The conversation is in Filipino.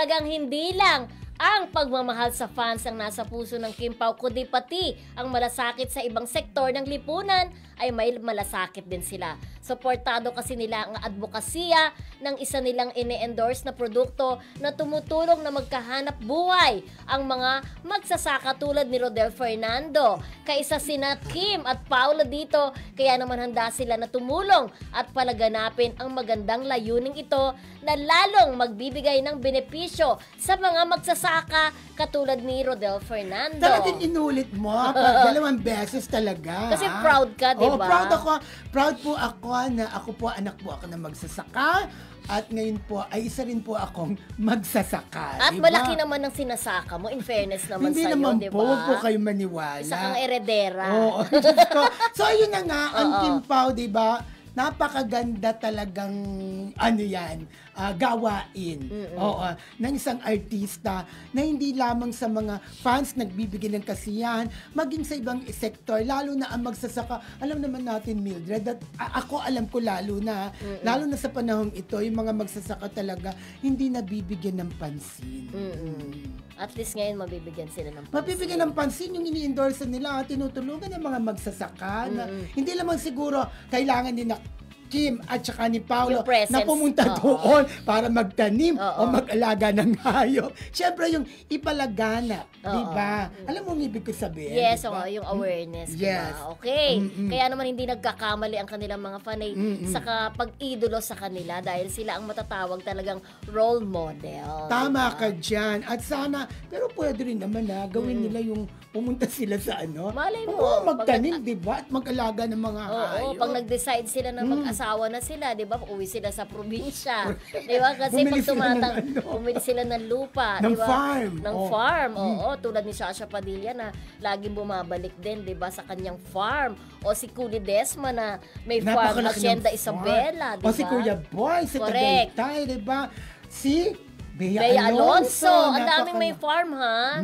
talagang hindi lang ang pagmamahal sa fans ang nasa puso ng Kim Pao, kundi pati ang malasakit sa ibang sektor ng lipunan ay may malasakit din sila. Suportado kasi nila ang advokasya ng isa nilang ini-endorse na produkto na tumutulong na magkahanap buhay ang mga magsasaka tulad ni Rodel Fernando. Kaisa sina Kim at Paula dito, kaya naman handa sila na tumulong at palaganapin ang magandang layuning ito na lalong magbibigay ng benepisyo sa mga magsasaka katulad ni Rodel Fernando. Talagang inulit mo, dalawang beses talaga. Kasi proud ka, di ba? Oh, proud po ako na anak po ako na magsasaka. At ngayon po, ay isa rin po akong magsasaka. At diba? malaki naman ang sinasaka mo, in fairness naman hindi sa'yo, naman diba? po, huwag po kayo maniwala. Isa kang eredera. Oo. So, ayun na nga, ang Kim Pao, diba? Napakaganda talagang gawain ng isang artista na hindi lamang sa mga fans nagbibigay ng kasiyahan, maging sa ibang sektor, lalo na ang magsasaka. Alam naman natin, Mildred, at ako alam ko lalo na sa panahong ito, yung mga magsasaka talaga hindi nabibigyan ng pansin. At least ngayon mabibigyan sila ng pansin. Mabibigyan ng pansin yung ini-endorse nila, tinutulungan ng mga magsasaka na hindi lamang siguro kailangan din na Kim at saka ni Paolo na pumunta doon para magtanim o mag-alaga ng hayop. Siyempre yung ipalaganap, di ba? Alam mo ang ibig ko sabihin? Yes, diba? yung awareness. Yes. Diba? Okay. Kaya naman hindi nagkakamali ang kanilang mga fanay sa pag-idolo sa kanila dahil sila ang matatawag talagang role model. Tama ka dyan. At sana, pero pwede rin naman gawin nila yung pumunta sila sa Malay mo. Magtanim, di ba? At mag-alaga ng mga hayop. Oo, pag nag-decide sila na mag-asawa na sila, di ba? Uwi sila sa probinsya. Di ba? Kasi bumili sila ng lupa. Ng diba? farm. Ng farm. Oo, tulad ni Shasha Padilla na laging bumabalik din, di ba? Sa kanyang farm. O si Culi Desma na may farm. Hacienda Isabela, di ba? O si Kuya Boy, si Tagaytay, di ba? Si Bea Alonso. Alonso. Ang daming may farm, ha?